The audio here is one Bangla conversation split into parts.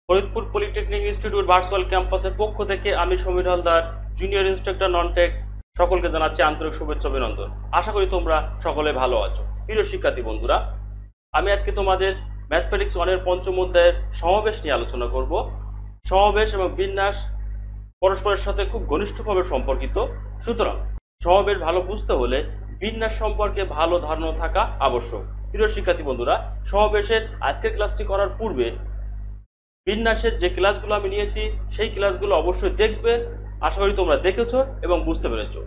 ফরিদপুর পলিটেকনিক ইনস্টিটিউট ভার্চুয়াল ক্যাম্পাসের পক্ষ থেকে আমি সমীর হালদার, জুনিয়র ইন্সট্রাক্টর নন-টেক, সকলকে জানাচ্ছি আন্তরিক শুভেচ্ছা অভিনন্দন। আশা করি তোমরা সকলে ভালো আছো। প্রিয় শিক্ষার্থী বন্ধুরা, আমি আজকে তোমাদের ম্যাথমেটিক্স 1 এর পঞ্চম অধ্যায়ের সমাবেশ নিয়ে আলোচনা করব। সমাবেশ এবং বিন্যাস পরস্পরের সাথে খুব ঘনিষ্ঠভাবে সম্পর্কিত, সুতরাং সমাবেশ ভালো বুঝতে হলে বিন্যাস সম্পর্কে ভালো ধারণা থাকা আবশ্যক। প্রিয় শিক্ষার্থী বন্ধুরা, সমাবেশের আজকের ক্লাসটি করার পূর্বে বিন্যাসের যে ক্লাসগুলো আমি নিয়েছি সেই ক্লাসগুলো অবশ্যই দেখবে। আশা করি তোমরা দেখেছো এবং বুঝতে পেরেছো।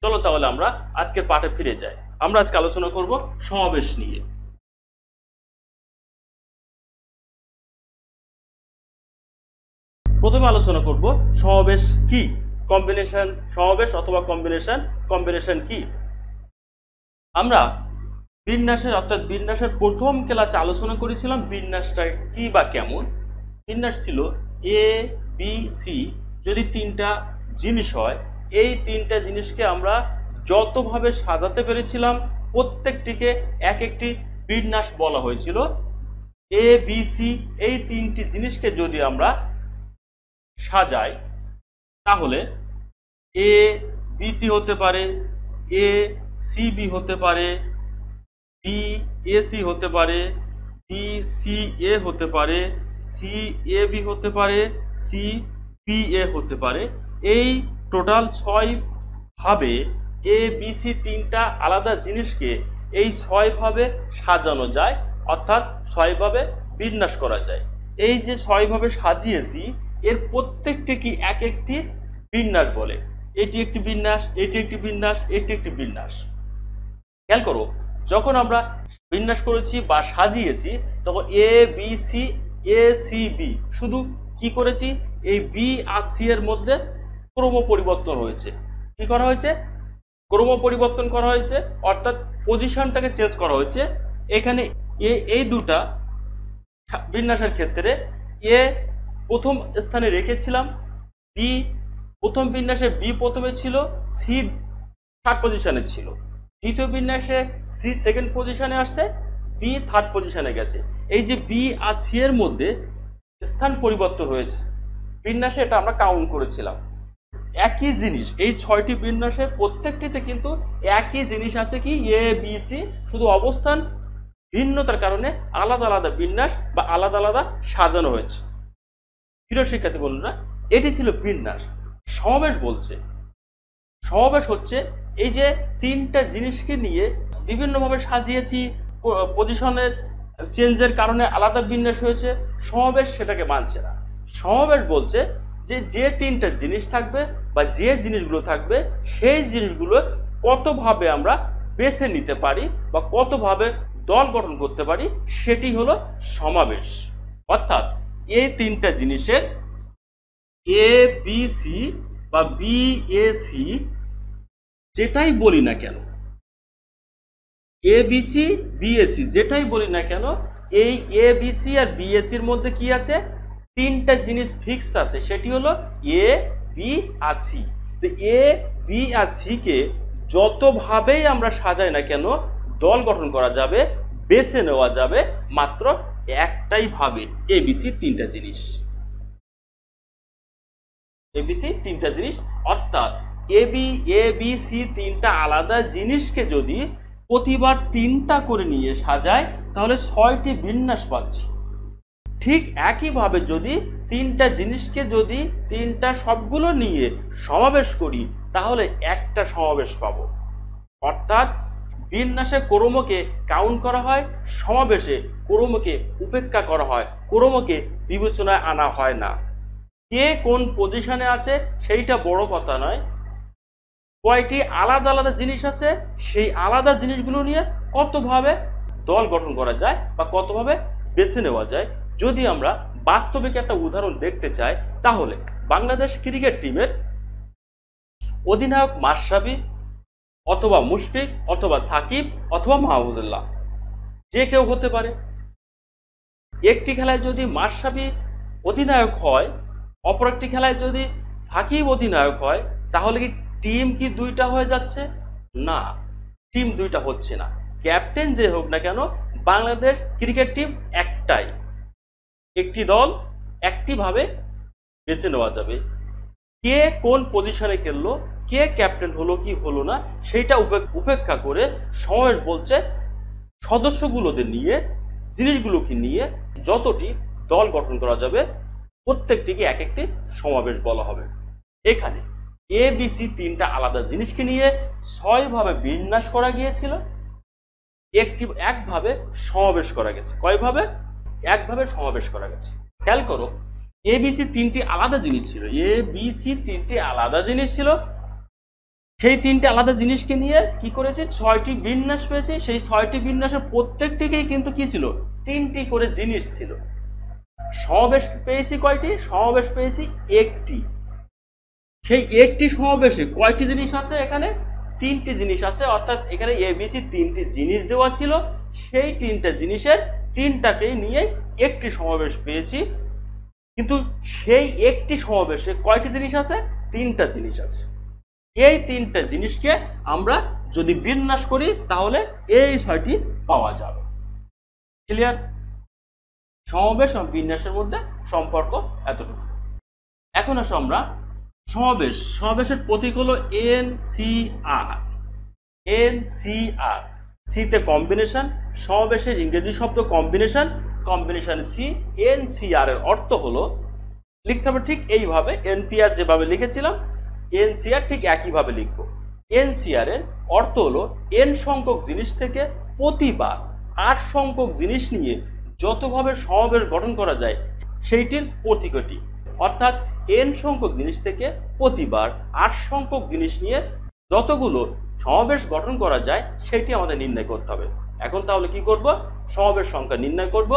চলো তাহলে আমরা আজকের পাঠে ফিরে যাই। আমরা আজকে আলোচনা করব সমাবেশ নিয়ে। প্রথমে আলোচনা করব সমাবেশ কি, কম্বিনেশন সমাবেশ অথবা কম্বিনেশন কি। আমরা বিন্যাসের অর্থাৎ বিন্যাসের প্রথম ক্লাসে আলোচনা করেছিলাম বিন্যাসটা কি বা কেমন। বিন্যাস ছিল এ বি সি যদি তিনটা জিনিস হয়, এই তিনটা জিনিসকে আমরা যতভাবে সাজাতে পেরেছিলাম প্রত্যেকটিকে এক একটি বিন্যাস বলা হয়েছিল। এ বি সি এই তিনটি জিনিসকে যদি আমরা সাজাই তাহলে এ বি সি হতে পারে, এ সি বি হতে পারে, বি এ সি হতে পারে, বি সি এ হতে পারে, সি এ বি হতে পারে, সি বি এ হতে পারে। এই টোটাল 6 ভাবে এ বি সি তিনটা আলাদা জিনিসকে এই 6 ভাবে সাজানো যায়, অর্থাৎ 6 ভাবে বিন্যাস করা যায়। এই যে 6 ভাবে সাজিয়েছি এর প্রত্যেকটি কি এক একটি বিন্যাস বলে। এটি একটি বিন্যাস, এটি একটি বিন্যাস, এটি একটি বিন্যাস। খেয়াল করো, যখন আমরা বিন্যাস করেছি বা সাজিয়েছি তখন A B C A C B শুধু কি করেছি, এই বি আর সি এর মধ্যে ক্রম পরিবর্তন হয়েছে। কি করা হয়েছে? ক্রম পরিবর্তন করা হয়েছে, অর্থাৎ পজিশনটাকে চেঞ্জ করা হয়েছে। এখানে এই দুটা বিন্যাসের ক্ষেত্রে এ প্রথম স্থানে রেখেছিলাম, বি প্রথম বিন্যাসে বি প্রথমে ছিল, সি থার্ড পজিশনে ছিল। দ্বিতীয় বিন্যাসে সি সেকেন্ড পজিশনে আসছে, বি থার্ড পজিশনে গেছে। এই যে বি আর সি এর মধ্যে স্থান পরিবর্তন হয়েছে বিন্যাসে, এটা আমরা কাউন্ট করেছিলাম। একই জিনিস এই 6টি বিন্যাসের প্রত্যেকটিতে কিন্তু একই জিনিস আছে, কি এ বি সি, শুধু অবস্থান ভিন্নতার কারণে আলাদা আলাদা বিন্যাস বা আলাদা আলাদা সাজানো হয়েছে। প্রিয় শিক্ষার্থী বন্ধুরা, এটি ছিল বিন্যাস। সমাবেশ বলছে, সমাবেশ হচ্ছে এই যে তিনটা জিনিসকে নিয়ে বিভিন্নভাবে সাজিয়েছি, পজিশনের চেঞ্জের কারণে আলাদা বিন্যাস হয়েছে, সমাবেশ সেটাকে মানছে না। সমাবেশ বলছে যে যে তিনটা জিনিস থাকবে বা যে জিনিসগুলো থাকবে সেই জিনিসগুলো কতভাবে আমরা বেছে নিতে পারি বা কতভাবে দল গঠন করতে পারি, সেটি হলো সমাবেশ। অর্থাৎ এই তিনটা জিনিসের এ বি সি বা বি এ সি যেটাই বলি না কেন, A B C B A C যেটাই বলি না কেন, এই এ বি সি আর বি এ সির মধ্যে কি আছে? তিনটা জিনিস ফিক্সড আছে, সেটি হলো এ বি আর সি। তো A B R C K যতভাবেই আমরা সাজাই না কেন দল গঠন করা যাবে, বেছে নেওয়া যাবে মাত্র একটাই ভাবে, এবিসি তিনটা জিনিস। এবিসি তিনটা জিনিস, অর্থাৎ এ বি সি তিনটা আলাদা জিনিসকে যদি প্রতিবার তিনটা করে নিয়ে সাজায় তাহলে 6টি বিন্যাস পাচ্ছি। ঠিক একইভাবে যদি তিনটা জিনিসকে যদি তিনটা সবগুলো নিয়ে সমাবেশ করি তাহলে একটা সমাবেশ পাবো। অর্থাৎ বিন্যাসে ক্রমকে কাউন্ট করা হয়, সমাবেশে ক্রমকে উপেক্ষা করা হয়, ক্রমকে বিবেচনায় আনা হয় না। কে কোন পজিশনে আছে সেইটা বড় কথা নয়, কয়টি আলাদা আলাদা জিনিস আছে সেই আলাদা জিনিসগুলো নিয়ে কতভাবে দল গঠন করা যায় বা কতভাবে বেছে নেওয়া যায়। যদি আমরা বাস্তবিক একটা উদাহরণ দেখতে চাই তাহলে বাংলাদেশ ক্রিকেট টিমের অধিনায়ক মাশরাফি অথবা মুশফিক অথবা সাকিব অথবা মাহমুদুল্লাহ, যে কেউ হতে পারে। একটি খেলায় যদি মাশরাফি অধিনায়ক হয়, অপর একটি খেলায় যদি সাকিব অধিনায়ক হয়, তাহলে কি টিম কি দুইটা হয়ে যাচ্ছে? না, টিম দুইটা হচ্ছে না। ক্যাপ্টেন যে হোক না কেন, বাংলাদেশ ক্রিকেট টিম একটাই, একটি দল, একটিভাবে বেছে নেওয়া যাবে। কে কোন পজিশনে খেললো, কে ক্যাপ্টেন হলো কি হলো না সেইটা উপেক্ষা করে সমাবেশ বলছে সদস্যগুলোদের নিয়ে, জিনিসগুলোকে নিয়ে যতটি দল গঠন করা যাবে প্রত্যেকটিকে এক একটি সমাবেশ বলা হবে। এখানে ABC তিনটা আলাদা জিনিসকে নিয়ে 6 ভাবে বিন্যাস করা গিয়েছিল, একভাবে সমাবেশ করা গেছে। কয়ভাবে? একভাবে সমাবেশ করা গেছে। খেয়াল করো, ABC তিনটি আলাদা জিনিস ছিল, ABC তিনটি আলাদা জিনিস ছিল। সেই তিনটি আলাদা জিনিসকে নিয়ে কি করেছে, 6টি বিন্যাস পেয়েছে। সেই 6টি বিন্যাসের প্রত্যেকটিকেই কিন্তু কি ছিল, 3টি করে জিনিস ছিল। সমাবেশ পেয়েছি কয়টি? সমাবেশ পেয়েছি একটি। সেই একটি সমাবেশে কয়টি জিনিস আছে? এখানে 3টি জিনিস আছে। অর্থাৎ এখানে ABC 3টি জিনিস দেওয়া ছিল, সেই 3টা জিনিসের 3টাকেই নিয়ে একটি সমাবেশ পেয়েছি। কিন্তু সেই একটি সমাবেশে কয়টি জিনিস আছে? 3টা জিনিস আছে। এই 3টা জিনিসকে আমরা যদি বিন্যাস করি তাহলে এই 6টি পাওয়া যাবে। ক্লিয়ার? সমাবেশ এবং বিন্যাসের মধ্যে সম্পর্ক এতটুকু। এখন আসো আমরা সমাবেশের প্রতীক হলো NCR। NCR, সিতে কম্বিনেশন, সমাবেশের ইংরেজি শব্দ কম্বিনেশন, কম্বিনেশন সি। NCR এর অর্থ হলো, লিখতে হবে ঠিক এইভাবে, NPR যেভাবে লিখেছিলাম NCR ঠিক একইভাবে লিখব। NCR এর অর্থ হলো n সংখ্যক জিনিস থেকে প্রতিবার 8 সংখ্যক জিনিস নিয়ে যতভাবে সমাবেশ গঠন করা যায় সেইটির প্রতীক এটি। অর্থাৎ n সংখ্যক জিনিস থেকে প্রতিবার 8 সংখ্যক জিনিস নিয়ে যতগুলো সমাবেশ গঠন করা যায় সেটি আমাদের নির্ণয় করতে হবে। এখন তাহলে কি করব, সমাবেশ সংখ্যা নির্ণয় করব।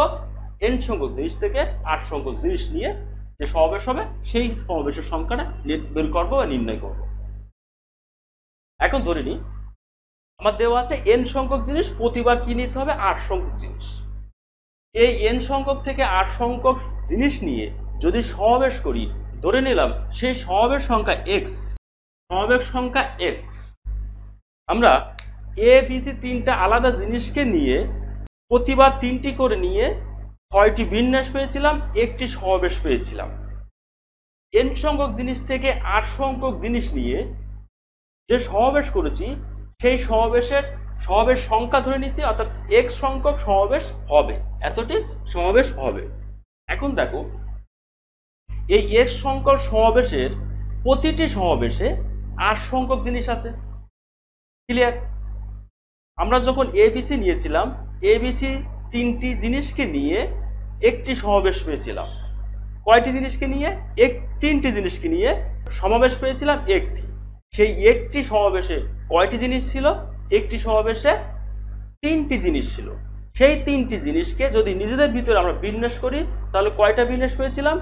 n সংখ্যক জিনিস থেকে 8 সংখ্যক জিনিস নিয়ে যে সমাবেশ হবে সেই সমাবেশের সংখ্যাটা বের করব বা নির্ণয় করব। এখন ধরে নিই আমার দেওয়া আছে n সংখ্যক জিনিস, প্রতিবার কি নিতে হবে, 8 সংখ্যক জিনিস। এই n সংখ্যক থেকে 8 সংখ্যক জিনিস নিয়ে যদি সমাবেশ করি, ধরে নিলাম সেই সমাবেশ সংখ্যা x, সমাবেশ সংখ্যা x। আমরা ABC 3টা আলাদা জিনিসকে নিয়ে প্রতিবার 3টি করে নিয়ে 6টি বিন্যাস পেয়েছিলাম, একটি সমাবেশ পেয়েছিলাম। n সংখ্যক জিনিস থেকে 8 সংখ্যক জিনিস নিয়ে যে সমাবেশ করেছি সেই সমাবেশ সংখ্যা ধরে নিয়েছি, অর্থাৎ x সংখ্যক সমাবেশ হবে, এতটি সমাবেশ হবে। এখন দেখো এই x সংখ্যক সমাবেশের প্রতিটি সমাবেশে 8 সংখ্যক জিনিস আছে। ক্লিয়ার? আমরা যখন ABC নিয়েছিলাম, ABC 3টি জিনিসকে নিয়ে একটি সমাবেশ পেয়েছিলাম। কয়টি জিনিসকে নিয়ে? 3টি জিনিসকে নিয়ে সমাবেশ পেয়েছিলাম একটি। সেই একটি সমাবেশে কয়টি জিনিস ছিল? একটি সমাবেশে 3টি জিনিস ছিল। সেই 3টি জিনিসকে যদি নিজেদের ভিতরে আমরা বিন্যাস করি তাহলে কয়টা বিন্যাস পেয়েছিলাম?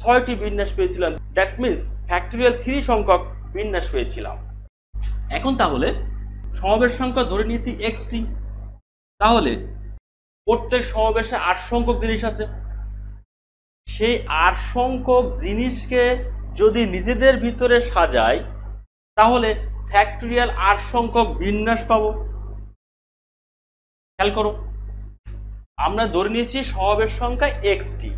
6টি বিন্যাস পেয়েছিলাম। দ্যাট মিনস ফ্যাক্টরিয়াল 3 সংখ্যক বিন্যাস পেয়েছিলাম। এখন তাহলে সমাবেশ সংখ্যা ধরে নিয়েছি xটি। তাহলে প্রত্যেক সমাবেশে 8 সংখ্যক জিনিস আছে। সেই 8 সংখ্যক জিনিসকে যদি নিজেদের ভিতরে সাজাই তাহলে ফ্যাক্টরিয়াল 8 সংখ্যক বিন্যাস পাবো। খেয়াল করো, আমরা ধরে নিয়েছি সমাবেশ সংখ্যা xটি।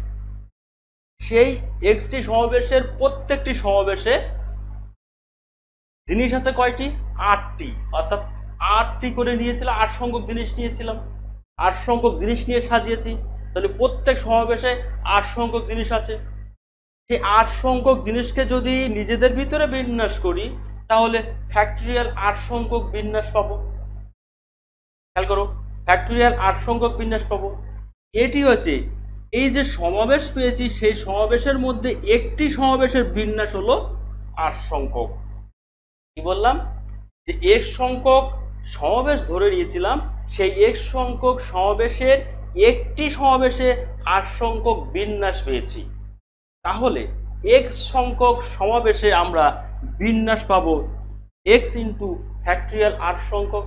সেই xটি সমাবেশের প্রত্যেকটি সমাবেশে জিনিস আছে কয়টি? 8টি। অর্থাৎ 8টি করে নিয়েছিলাম, 8 সংখ্যক জিনিস নিয়েছিলাম, 8 সংখ্যক জিনিস নিয়ে সাজিয়েছি। তাহলে প্রত্যেক সমাবেশে 8 সংখ্যক জিনিস আছে। সেই 8 সংখ্যক জিনিসকে যদি নিজেদের ভিতরে বিন্যাস করি তাহলে ফ্যাক্টরিয়াল 8 সংখ্যক বিন্যাস পাবো। খেয়াল করো, ফ্যাক্টরিয়াল 8 সংখ্যক বিন্যাস পাবো। এটি হচ্ছে এই যে সমাবেশ পেয়েছি সেই সমাবেশের মধ্যে একটি সমাবেশের বিন্যাস হলো 8 সংখ্যক। কি বললাম? যে x সংখ্যক সমাবেশ ধরে নিয়েছিলাম, সেই x সংখ্যক সমাবেশের একটি সমাবেশে 8 সংখ্যক বিন্যাস পেয়েছি। তাহলে x সংখ্যক সমাবেশে আমরা বিন্যাস পাবো x ইন্টু ফ্যাক্টরিয়াল 8 সংখ্যক।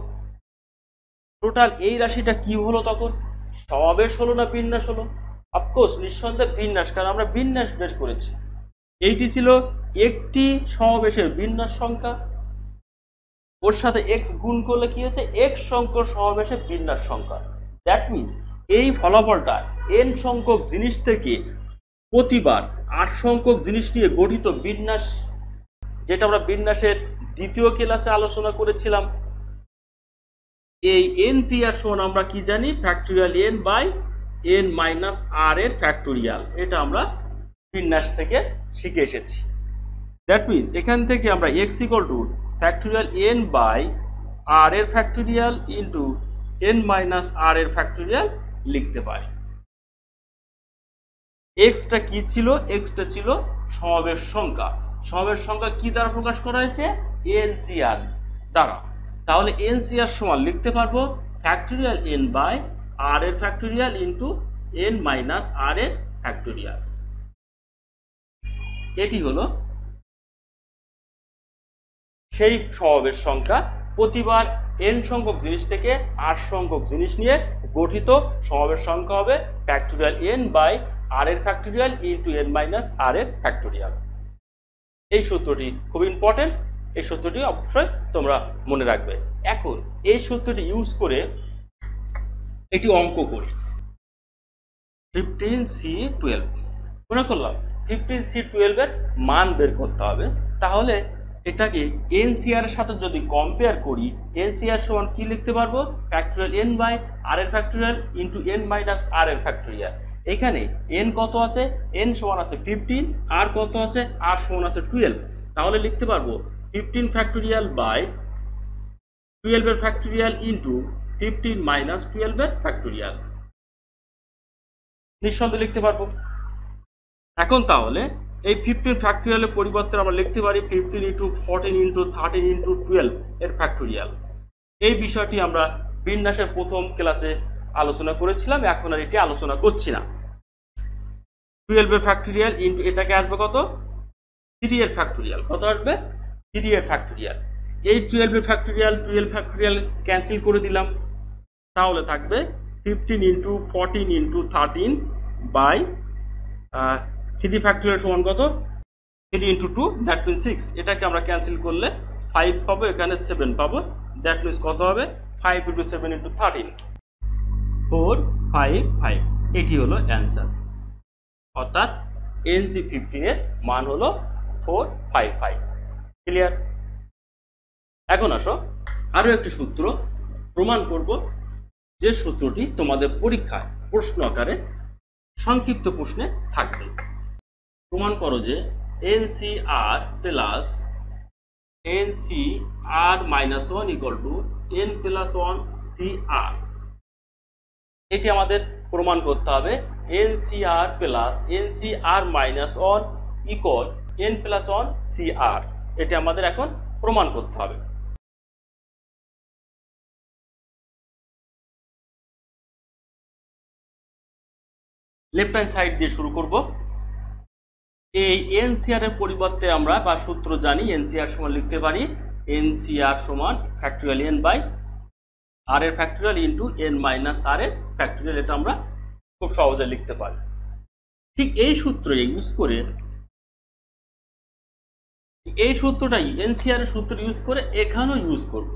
টোটাল এই রাশিটা কি হলো তখন? সমাবেশ হলো না বিন্যাস হলো? অফকোর্স নিঃসন্দেহে বিন্যাস, কারণ আমরা বিন্যাস বের করেছি। এইটি ছিল একটি সমাবেশের বিন্যাস সংখ্যা, ওর সাথে x গুণ করলে কি হচ্ছে? x সংখ্যক সমাবেশের বিন্যাস সংখ্যা। দ্যাট মিনস এই ফলাফলটা n সংখ্যক জিনিস থেকে প্রতিবার 8 সংখ্যক জিনিস নিয়ে গঠিত বিন্যাস, যেটা আমরা বিন্যাসের দ্বিতীয় ক্লাসে আলোচনা করেছিলাম। এই npr সমান আমরা কি জানি, factorial n by n minus r এর ফ্যাক্টোরিয়াল। এটা আমরা বিন্যাস থেকে শিখে এসেছি। দ্যাট মিনস এখান থেকে আমরা x equal to factorial n by r এর factorial into n minus r এর ফ্যাক্টোরিয়াল লিখতে পারি। এক্সটা কি ছিল? এক্সটা ছিল সমাবেশ সংখ্যা। সমাবেশ সংখ্যা কি দ্বারা প্রকাশ করা হয়েছে? এনসিআর দ্বারা। তাহলে এনসিআর সমান লিখতে পারবো ফ্যাক্টোরিয়াল n বাই r এর factorial into n minus r এর ফ্যাক্টোরিয়াল। এটি হলো সেই সমাবেশ সংখ্যা, প্রতিবার n সংখ্যক জিনিস থেকে 8 সংখ্যক জিনিস নিয়ে গঠিত সমাবেশ সংখ্যা হবে ফ্যাক্টোরিয়াল n বাই r এর factorial into n minus r এর ফ্যাক্টোরিয়াল। এই সূত্রটি খুব ইম্পর্টেন্ট, এই সূত্রটি অবশ্যই তোমরা মনে রাখবে। এখন এই সূত্রটি ইউজ করে একটি অঙ্ক করি। 15c12 মনে করলাম 15c12 এর মান বের করতে হবে। তাহলে এটাকে এনসিআর এর সাথে যদি কম্পেয়ার করি, এনসিআর সমান কি লিখতে পারবো? ফ্যাক্টোরিয়াল n বাই r এর factorial into n minus r এর ফ্যাক্টোরিয়াল। এখানে n কত আছে? n সমান আছে 15, r কত আছে? r সমান আছে 12। তাহলে লিখতে পারবো 15 ফ্যাক্টোরিয়াল বাই 12 এর ফ্যাক্টোরিয়াল ইন্টু 15 মাইনাস 12 এর ফ্যাক্টোরিয়াল। নিঃসন্দেহে লিখতে পারবো। এখন তাহলে এই 15 ফ্যাক্টোরিয়ালের পরিবর্তে আমরা লিখতে পারি 15 ইন্টু 14 ইন্টু 13 ইন্টু 12 এর ফ্যাক্টোরিয়াল। এই বিষয়টি আমরা বিন্যাসের প্রথম ক্লাসে আলোচনা করেছিলাম, এখন আর এটি আলোচনা করছি না। 12 এর ফ্যাক্টোরিয়াল ইন্টু এটাকে আসবে কত? 3 এর ফ্যাক্টোরিয়াল। কত আসবে? 3 এর ফ্যাক্টোরিয়াল। এই 12 এর ফ্যাক্টোরিয়াল 12 ফ্যাক্টোরিয়াল ক্যান্সেল করে দিলাম। তাহলে থাকবে 15 ইন্টু 14 ইন্টু 13 বাই 3 ফ্যাক্টোরিয়াল সমান কত? 3 ইন্টু 2 দ্যাট মিনস 6। এটাকে আমরা ক্যান্সেল করলে 5 পাবো, এখানে 7 পাবো। দ্যাট মিনস কত হবে? 5 ইন্টু 7 ইন্টু 13 455। এটি হলো অ্যান্সার। অর্থাৎ NC15 এর মান হলো 455। ক্লিয়ার? এখন আসো আরো একটি সূত্র প্রমাণ করব, যে সূত্রটি তোমাদের পরীক্ষায় প্রশ্ন আকারে সংক্ষিপ্ত প্রশ্নে থাকবে। প্রমাণ করো যে NCR plus NCR minus 1 equal to n plus 1 CR। এটি আমাদের প্রমাণ করতে হবে NCR plus NCR minus 1 equal n plus 1 CR। এটি আমাদের এখন প্রমাণ করতে হবে। লেফট হ্যান্ড সাইড দিয়ে শুরু করব। এই এনসিআর এর পরিবর্তে আমরা বা সূত্র জানি, এনসিআর সমান লিখতে পারি এনসিআর সমান ফ্যাক্টোরিয়াল n বাই r এর factorial into n minus r এর ফ্যাক্টোরিয়াল। এটা আমরা খুব সহজে লিখতে পারি। ঠিক এই সূত্র ইউজ করে, এই সূত্রটাই এনসিআর এর সূত্র ইউজ করে এখানেও ইউজ করব।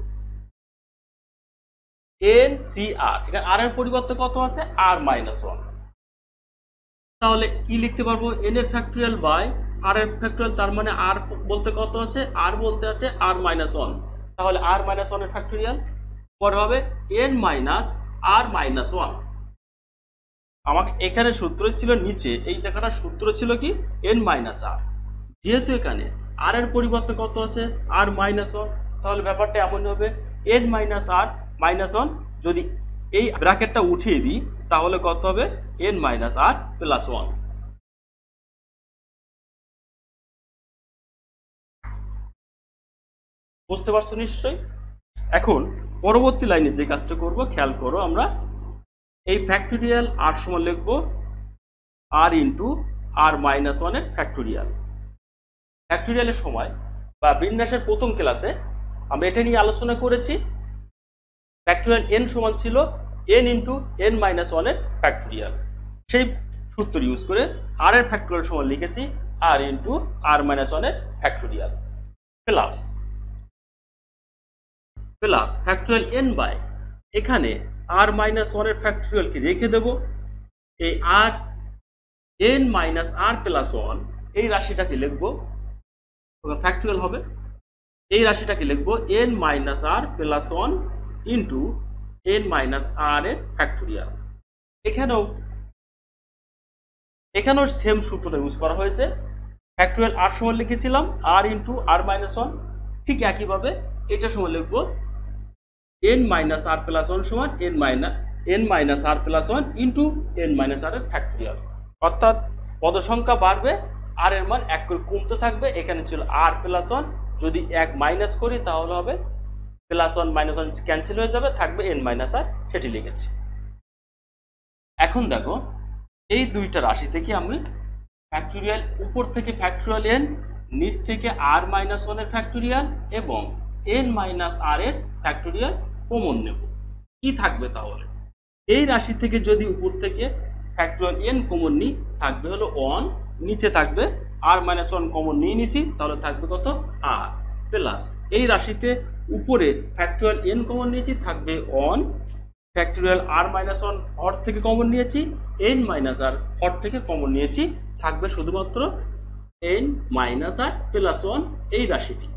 এনসিআর এখানে r এর পরিবর্তে কত আছে? r minus 1। তাহলে কি লিখতে পারবো? n এর ফ্যাক্টোরিয়াল বাই r এর ফ্যাক্টোরিয়াল। তার মানে r বলতে কত আছে? r বলতে আছে r মাইনাস 1। তাহলে r মাইনাস 1 এর ফ্যাক্টোরিয়াল পরে হবে n মাইনাস r মাইনাস 1। আমাকে এখানে সূত্র ছিল নিচে, এই জায়গাটা সূত্র ছিল কি? n minus r। যেহেতু এখানে r এর পরিবর্তে কত আছে? r মাইনাস 1, তাহলে ব্যাপারটা এমন হবে n মাইনাস r মাইনাস 1। যদি এই ব্র্যাকেটটা উঠিয়ে দিই তাহলে কত হবে? n minus r plus 1। বুঝতে পারছো নিশ্চয়ই? এখন পরবর্তী লাইনে যে কাজটা করব খেয়াল করো, আমরা এই ফ্যাক্টোরিয়াল r সমান লিখব r ইন্টু r মাইনাস 1 এর ফ্যাক্টোরিয়াল। ফ্যাক্টোরিয়ালের সময় বা বিন্যাসের প্রথম ক্লাসে আমরা এটা নিয়ে আলোচনা করেছি। ফ্যাক্টোরিয়াল n সমান ছিল n ইন্টু n মাইনাস 1 এর ফ্যাক্টোরিয়াল। সেই সূত্র ইউজ করে r এর ফ্যাক্টোরিয়াল সমান লিখেছি r ইন্টু r মাইনাস 1 এর factorial plus plus factorial n by এখানে r মাইনাস 1 এর ফ্যাক্টোরিয়ালকে রেখে দেব। এই r n minus r plus 1 এই রাশিটাকে লিখবো, ফ্যাক্টরিয়াল হবে। এই রাশিটাকে লিখবো n minus r plus 1 into n minus r এর ফ্যাক্টরিয়াল। এখানেও সেম সূত্রটা ইউজ করা হয়েছে। ফ্যাক্টরিয়াল আর সমান লিখেছিলাম আর ইন্টু আর মাইনাস 1, ঠিক একইভাবে এটা সমান লিখবো n মাইনাস আর প্লাস 1 সমান n minus r plus 1 into n minus r এর ফ্যাক্টরিয়াল। অর্থাৎ পদ সংখ্যা বাড়বে, আর এর মান 1 করে কমতে থাকবে। এখানে ছিল আর প্লাস 1, যদি 1 মাইনাস করি তাহলে হবে প্লাস 1 মাইনাস 1 ক্যান্সেল হয়ে যাবে, থাকবে n মাইনাস আর, সেটি লিখেছি। এখন দেখো এই দুইটা রাশি থেকে আমি ফ্যাক্টরিয়াল, উপর থেকে ফ্যাক্টরিয়াল n, নিচ থেকে আর মাইনাস 1 এর ফ্যাক্টরিয়াল এবং n মাইনাস আর এর ফ্যাক্টরিয়াল কমন নেব। কি থাকবে তাহলে? এই রাশি থেকে যদি উপর থেকে ফ্যাক্টরিয়াল n কমন নিই থাকবে হলো 1, নিচে থাকবে আর মাইনাস 1 কমন নিয়ে নিছি, তাহলে থাকবে কত? আর প্লাস এই রাশিতে উপরে ফ্যাক্টরিয়াল n কমন নিয়েছি, থাকবে 1, ফ্যাক্টরিয়াল আর মাইনাস 1 হর থেকে কমন নিয়েছি, n মাইনাস আর হর থেকে কমন নিয়েছি, থাকবে শুধুমাত্র n মাইনাস আর প্লাস 1 এই রাশিটি।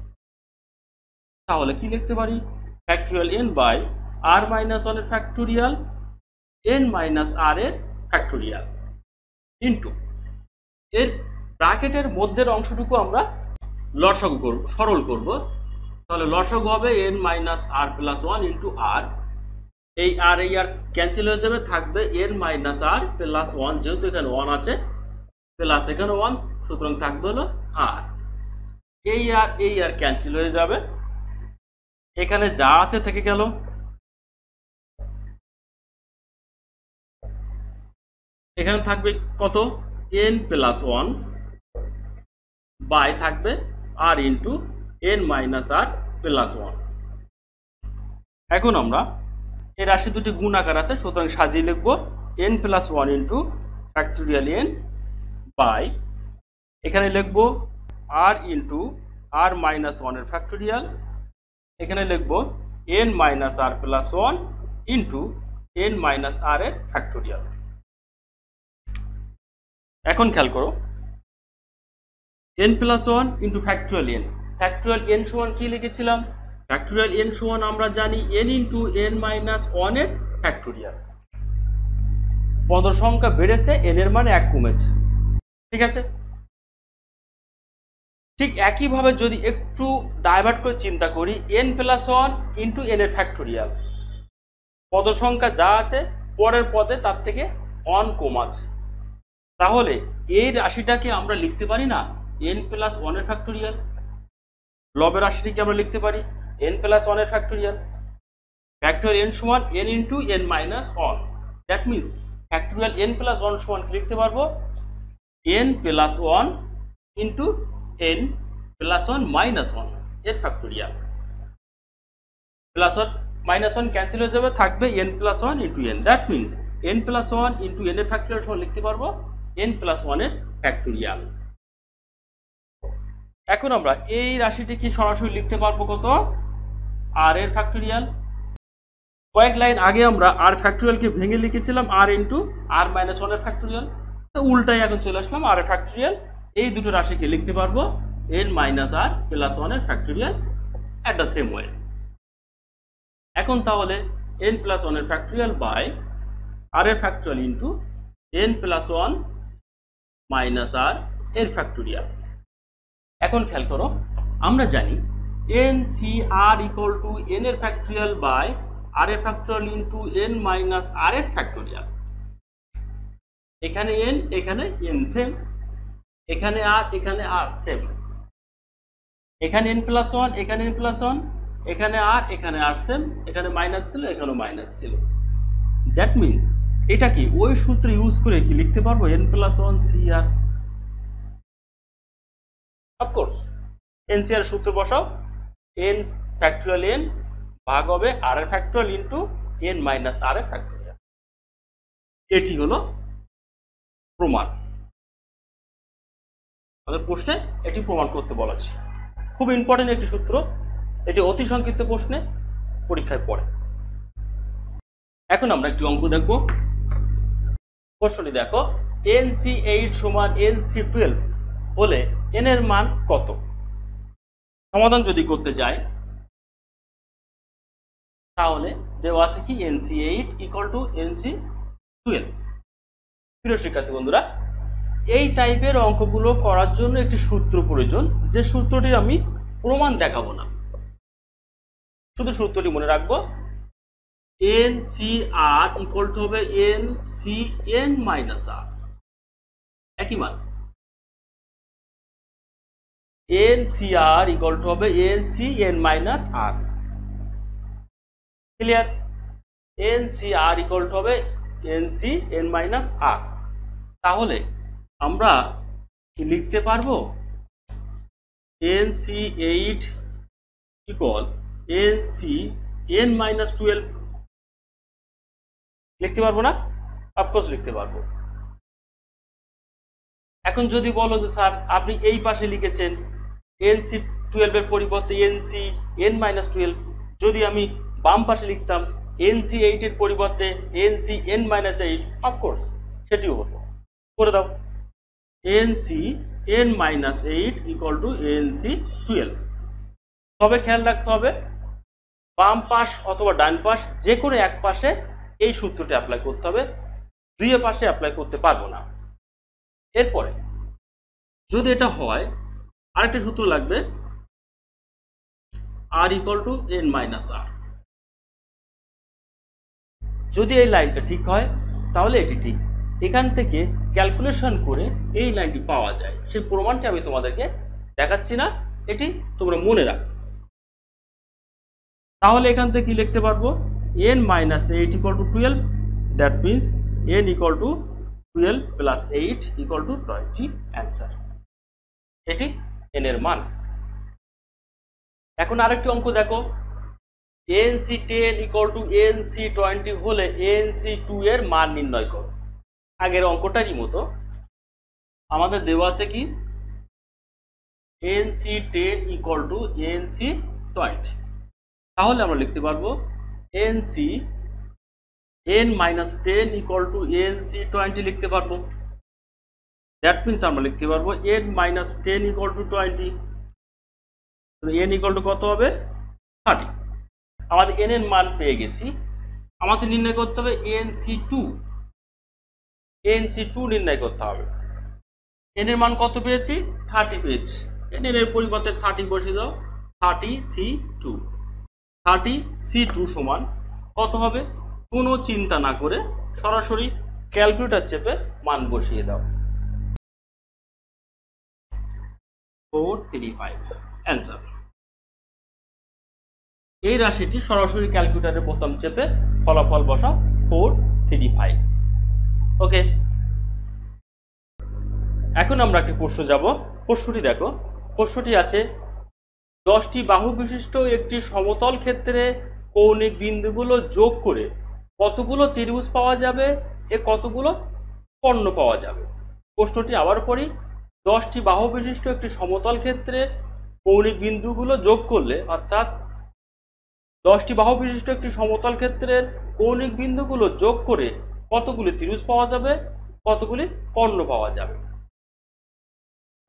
তাহলে কি লিখতে পারি? Factorial n by r minus 1 এর ফ্যাক্টরিয়াল n মাইনাস আর এর ফ্যাক্টরিয়াল ইন্টু এর ব্র্যাকেটের মধ্যের অংশটুকু আমরা লসাগু করব, সরল করব। তাহলে লসাগু হবে n minus r plus 1 into আর, এই আর ক্যান্সেল হয়ে যাবে, থাকবে n মাইনাস আর প্লাস 1, যেহেতু এখানে 1 আছে প্লাস এখানে 1, সুতরাং থাকবে হলো আর। এই আর ক্যান্সেল হয়ে যাবে, এখানে যা আছে থেকে গেল। এখানে থাকবে কত? n প্লাস 1 বাই থাকবে আর into n minus r plus 1। এখন আমরা এই রাশি দুটি গুণ আকার আছে, সুতরাং সাজিয়ে লিখবো n plus 1 into factorial n by, এখানে লিখবো আর ইন্টু আর মাইনাস 1 এর ফ্যাক্টরিয়াল, এখানে লিখবো n minus r plus 1 into n minus r এর ফ্যাক্টরিয়াল। এখন খেয়াল করো n plus 1 into factorial n, factorial n সমান কি লিখেছিলাম? ফ্যাক্টরিয়াল n সমান আমরা জানি n ইন্টু n মাইনাস 1 এর ফ্যাক্টরিয়াল। পদ সংখ্যা বেড়েছে, n এর মান 1 কমেছে, ঠিক আছে? ঠিক একইভাবে যদি একটু ডাইভার্ট করে চিন্তা করি, n প্লাস 1 ইন্টু n এর ফ্যাক্টরিয়াল, পদ সংখ্যা যা আছে পরের পদে তার থেকে 1 কম আছে, তাহলে এই রাশিটাকে আমরা লিখতে পারি না n প্লাস 1 এর ফ্যাক্টরিয়াল। লবের রাশিটিকে আমরা লিখতে পারি n প্লাস 1 এর ফ্যাক্টরিয়াল। ফ্যাক্টরিয়াল n সমান n into n minus 1, that means factorial n plus 1 সমান কি লিখতে পারবো? n plus 1 into n plus 1 minus 1 এর ফ্যাক্টরিয়াল। প্লাস 1 মাইনাস 1 ক্যান্সেল হয়ে যাবে, থাকবে n plus 1 into n, that means n plus 1 into n এর ফ্যাক্টরিয়াল সমান লিখতে পারবো n প্লাস 1 এর ফ্যাক্টরিয়াল। এখন আমরা এই রাশিটি কি সরাসরি লিখতে পারবো কত? আর এর ফ্যাক্টরিয়াল। কয়েক লাইন আগে আমরা আর ফ্যাক্টরিয়ালকে ভেঙে লিখেছিলাম আর ইন্টু আর মাইনাস 1 এর ফ্যাক্টরিয়াল, তো উল্টাই এখন চলে আসলাম আর এর ফ্যাক্টরিয়াল। এই দুটো রাশিকে লিখতে পারবো n মাইনাস আর প্লাস 1 এর factorial at the same way. এখন তাহলে n প্লাস 1 এর ফ্যাক্টরিয়াল বাই আর এর factorial into n plus 1 minus r এর ফ্যাক্টরিয়াল। এখন খেয়াল করো, আমরা জানি n c r equal to n এর ফ্যাক্টরিয়াল বাই আর এর factorial into n minus r এর ফ্যাক্টরিয়াল। এখানে n, এখানে n সেম, এখানে আর সেম, এখানে n প্লাস 1, এখানে n প্লাস 1, এখানে আর সেম, এখানে মাইনাস ছিল, এখানেও মাইনাস ছিল। দ্যাট মিনস এটা কি ওই সূত্র ইউজ করে কি লিখতে পারবো n plus 1 cr। Of course n cr সূত্র বসাও, n ফ্যাক্টরিয়াল n ভাগ হবে আর এর factorial into n minus r এর ফ্যাক্টরিয়াল। এটি হলো প্রমাণ। আমাদের প্রশ্নে এটি প্রমাণ করতে বলেছে। খুব ইম্পর্টেন্ট একটি সূত্র, এটি অতি সংক্ষিপ্ত প্রশ্নে পরীক্ষায় পড়ে। এখন আমরা একটি অঙ্ক দেখব। প্রশ্নটি দেখো, NC8 সমান NC12 হলে n এর মান কত? সমাধান যদি করতে যাই তাহলে দেওয়া আছে কি NC8 = NC12। প্রিয় শিক্ষার্থী বন্ধুরা, এই টাইপের অঙ্কগুলো করার জন্য একটি সূত্র প্রয়োজন, যে সূত্রটির আমি প্রমাণ দেখাবো না, শুধু সূত্রটি মনে রাখবো। NCR = হবে NCn - R, একই মান। NCR = হবে NCn - R, ক্লিয়ার? NCR = হবে NCn - R। তাহলে আমরা কি লিখতে পারবো? NC8 = NCn - 12 লিখতে পারবো না? অফকোর্স লিখতে পারবো। এখন যদি বলো যে স্যার আপনি এই পাশে লিখেছেন NC12 এর পরিবর্তে NCn - 12, যদি আমি বাম পাশে লিখতাম NC8 এর পরিবর্তে NCn - 8, অফকোর্স সেটিও হতো। করে দাও। NCn - 8 = NC12। তবে খেয়াল রাখতে হবে বাম পাশ অথবা ডান পাশ যে কোনো এক পাশে এই সূত্রটি অ্যাপ্লাই করতে হবে, দুই পাশে অ্যাপ্লাই করতে পারবো না। এরপরে যদি এটা হয় আরেকটা সূত্র লাগবে, R = n - R। যদি এই লাইনটা ঠিক হয় তাহলে এটি ঠিক। এখান থেকে ক্যালকুলেশন করে এই লাইনটি পাওয়া যায়, সেই প্রমাণটি আমি তোমাদেরকে দেখাচ্ছি না, এটি তোমরা মনে রাখো। তাহলে এখান থেকে কি লিখতে পারবো? n - 8 = 12, that means n = 12 + 8 = 20, answer. এটি n এর মান। এখন আরেকটি অঙ্ক দেখো, NC10 = NC20 হলে NC2 এর মান নির্ণয় করো। আগের অঙ্কটারই মতো আমাদের দেওয়া আছে কি NC10 = NC20। তাহলে আমরা লিখতে পারবো NCn - 10 = NC20 লিখতে পারবো। দ্যাট মিনস আমরা লিখতে পারবো n - 10 = 20। n কত হবে? 30। আমাদের n এর মান পেয়ে গেছি। আমাদের নির্ণয় করতে হবে NC2 নির্ণয় করতে হবে। n এর মান কত পেয়েছি? 30 পেয়েছি। n এর পরিবর্তে 30 বসিয়ে দাও, 30C2। 30C2 সমান কত হবে? কোনো চিন্তা না করে সরাসরি ক্যালকুলেটর চেপে মান বসিয়ে দাও, 435, অ্যান্সার। এই রাশিটি সরাসরি ক্যালকুলেটরে প্রথম চেপে ফলাফল বসাও, 435। ওকে, এখন আমরা একটি প্রশ্ন যাব। প্রশ্নটি দেখো, প্রশ্নটি আছে 10টি বাহু বিশিষ্ট একটি সমতল ক্ষেত্রে কৌণিক বিন্দুগুলো যোগ করে কতগুলো ত্রিভুজ পাওয়া যাবে, কতগুলো কর্ণ পাওয়া যাবে। প্রশ্নটি আবার পড়ি, 10টি বাহু বিশিষ্ট একটি সমতল ক্ষেত্রে কৌণিক বিন্দুগুলো যোগ করলে, অর্থাৎ 10টি বাহু বিশিষ্ট একটি সমতল ক্ষেত্রের কৌণিক বিন্দুগুলো যোগ করে কতগুলি ত্রিভুজ পাওয়া যাবে, কতগুলি কর্ণ পাওয়া যাবে।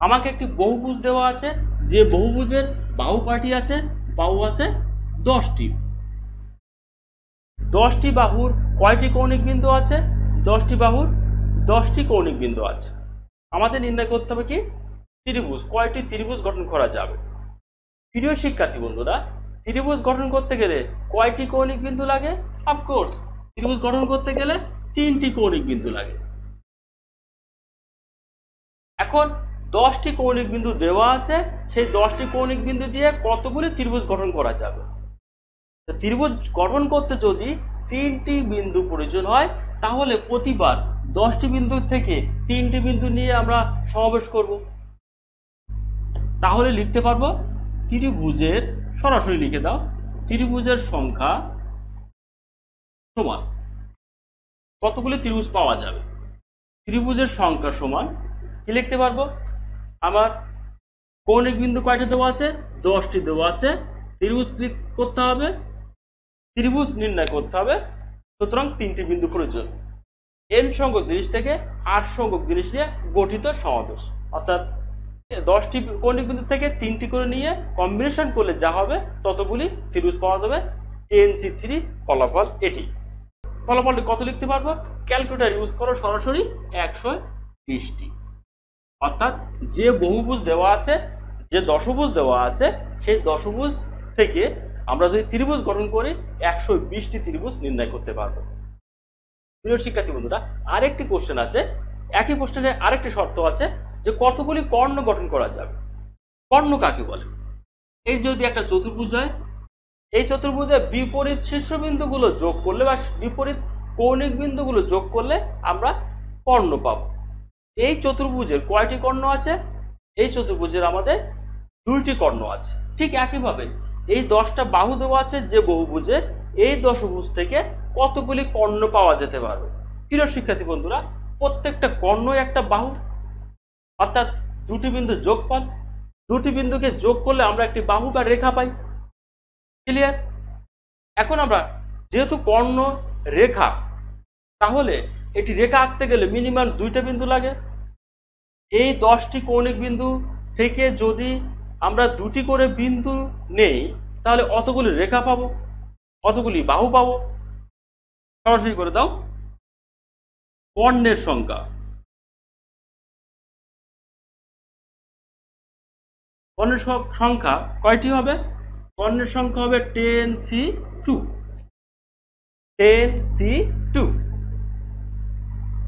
আমাকে একটি বহুভুজ দেওয়া আছে, যে বহুভুজের বাহু কয়টি আছে? বাহু আছে 10টি। 10টি বাহুর কয়টি কৌণিক বিন্দু আছে? 10টি বাহুর 10টি কৌণিক বিন্দু আছে। আমাদের নির্ণয় করতে হবে কি ত্রিভুজ, কয়টি ত্রিভুজ গঠন করা যাবে। প্রিয় শিক্ষার্থী বন্ধুরা, ত্রিভুজ গঠন করতে গেলে কয়টি কৌণিক বিন্দু লাগে? অফকোর্স ত্রিভুজ গঠন করতে গেলে 3টি কৌণিক বিন্দু লাগে। এখন 10টি কৌণিক বিন্দু দেওয়া আছে, সেই 10টি কৌণিক বিন্দু দিয়ে কতগুলি ত্রিভুজ গঠন করা যাবে। ত্রিভুজ গঠন করতে যদি 3টি বিন্দু প্রয়োজন হয়, তাহলে প্রতিবার 10টি বিন্দু থেকে 3টি বিন্দু নিয়ে আমরা সমাবেশ করব। তাহলে লিখতে পারবো ত্রিভুজের, সরাসরি লিখে দাও, ত্রিভুজের সংখ্যা সমান কতগুলি ত্রিভুজ পাওয়া যাবে। ত্রিভুজের সংখ্যা সমান কি লিখতে পারবো? আমার কৌণিক বিন্দু কয়টা দেওয়া আছে? 10টি দেওয়া আছে। ত্রিভুজ ক্লিক করতে হবে, ত্রিভুজ নির্ণয় করতে হবে, সুতরাং 3টি বিন্দু প্রয়োজন। n সংখ্যক জিনিস থেকে r সংখ্যক জিনিস নিয়ে গঠিত সমাবেশ। অর্থাৎ 10টি কৌণিক বিন্দু থেকে 3টি করে নিয়ে কম্বিনেশন করলে যা হবে ততগুলি ত্রিভুজ পাওয়া যাবে। NC3 ফলাফল এটি। ফলাফলটি কত লিখতে পারবো? ক্যালকুলেটর ইউজ করো, সরাসরি 120টি। অর্থাৎ যে বহুভুজ দেওয়া আছে, যে দশভুজ দেওয়া আছে, সেই দশভুজ থেকে আমরা যদি ত্রিভুজ গঠন করি 120টি ত্রিভুজ নির্ণয় করতে পারবো। প্রিয় শিক্ষার্থী বন্ধুরা, আরেকটি কোশ্চেন আছে, একই কোশ্চেনে আরেকটি শর্ত আছে যে কতগুলি কর্ণ গঠন করা যাবে। কর্ণ কাকে বলে? এই যদি একটা চতুর্ভুজ হয়, এই চতুর্ভুজে বিপরীত শীর্ষবিন্দুগুলো যোগ করলে বা বিপরীত কৌণিক বিন্দুগুলো যোগ করলে আমরা কর্ণ পাবো। এই চতুর্ভুজের কয়টি কর্ণ আছে? এই চতুর্ভুজের আমাদের 2টি কর্ণ আছে। ঠিক একইভাবে এই 10টা বাহু দেওয়া আছে যে বহুভুজে, এই দশভুজ থেকে কতগুলি কর্ণ পাওয়া যেতে পারবে। প্রিয় শিক্ষার্থী বন্ধুরা, প্রত্যেকটা কর্ণই একটা বাহু, অর্থাৎ 2টি বিন্দু যোগফল। 2টি বিন্দুকে যোগ করলে আমরা একটি বাহু বা রেখা পাই। ক্লিয়ার? এখন আমরা যেহেতু কর্ণ রেখা, তাহলে এটি রেখা আঁকতে গেলে মিনিমাম 2টা বিন্দু লাগে। এই 10টি কৌণিক বিন্দু থেকে যদি আমরা 2টি করে বিন্দু নেই, তাহলে অতগুলি রেখা পাবো, অতগুলি বাহু পাবো। সরাসরি করে দাও। কর্ণের সংখ্যা, কর্ণের সংখ্যা কয়টি হবে? কর্ণের সংখ্যা হবে 10C2। 10C2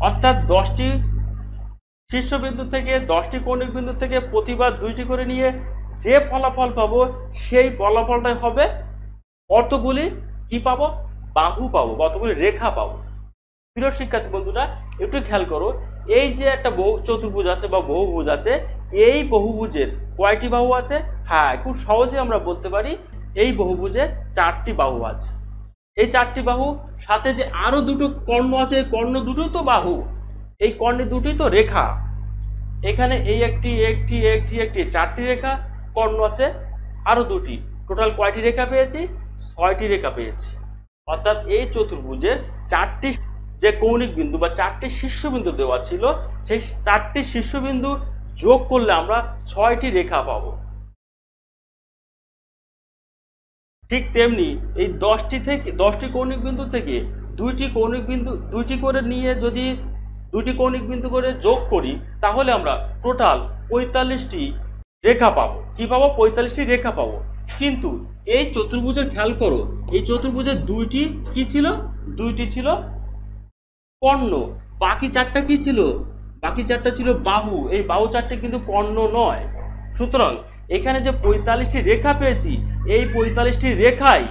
অর্থাৎ 10টি শীর্ষবিন্দু থেকে, 10টি কৌণিক বিন্দু থেকে প্রতিবার 2টি করে নিয়ে যে ফলাফল পাবো, সেই ফলাফলটাই হবে কতগুলি কি পাবো? বাহু পাবো, কতগুলি রেখা পাবো। প্রিয় শিক্ষার্থী বন্ধুরা, একটু খেয়াল করো, এই যে একটা চতুর্ভুজ আছে বা বহুভুজ আছে, এই বহুভুজের কয়টি বাহু আছে? হ্যাঁ, খুব সহজে আমরা বলতে পারি এই বহুভুজের 4টি বাহু আছে। এই 4টি বাহু সাথে যে আরো 2টো কর্ণ আছে, কর্ণ দুটো তো বাহু, এই কর্ণে 2টি তো রেখা। এখানে এই একটি 4টি রেখা, কর্ণ আছে আরো 2টি, টোটাল কয়টি রেখা পেয়েছি? 6টি রেখা পেয়েছি। অর্থাৎ এই চতুর্ভুজের 4টি যে কৌণিক বিন্দু বা 4টি শীর্ষবিন্দু দেওয়া ছিল, সেই 4টি শীর্ষবিন্দু যোগ করলে আমরা 6টি রেখা পাবো। ঠিক তেমনি এই 10টি কৌণিক বিন্দু থেকে 2টি করে নিয়ে যদি 2টি কৌণিক বিন্দু করে যোগ করি, তাহলে আমরা টোটাল 45টি রেখা পাবো। কি পাবো? 45টি রেখা পাবো। কিন্তু এই চতুর্ভুজের খেয়াল করো, এই চতুর্ভুজের 2টি কি ছিল? 2টি ছিল কর্ণ, বাকি 4টা কি ছিল? বাকি 4টা ছিল বাহু। এই বাহু 4টে কিন্তু কর্ণ নয়। সুতরাং এখানে যে 45টি রেখা পেয়েছি, এই 45টি রেখাই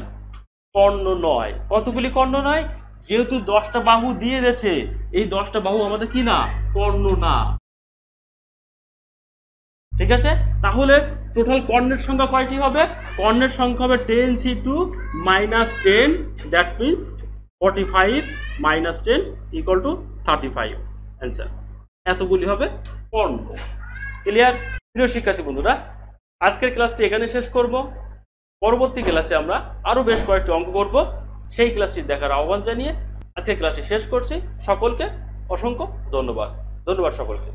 কর্ণ নয়। কতগুলি কর্ণ নয়? যেহেতু 10টা বাহু দিয়ে দিয়েছে, এই 10টা বাহু আমাদের কি না? কর্ণ না। ঠিক আছে? তাহলে টোটাল কর্ণের সংখ্যা কয়টি হবে? কর্ণের সংখ্যা হবে 10C2 - 10, দ্যাট মিনস 45 - 10 = 35 অ্যান্সার। এতগুলি হবে কর্ণ। ক্লিয়ার? প্রিয় শিক্ষার্থী বন্ধুরা, আজকের ক্লাসটি এখানে শেষ করব। পরবর্তী ক্লাসে আমরা আরো বেশ কয়েকটি অঙ্ক করব। সেই ক্লাসটি দেখার আহ্বান জানিয়ে আজকের ক্লাসটি শেষ করছি। সকলকে অসংখ্য ধন্যবাদ। ধন্যবাদ সকলকে।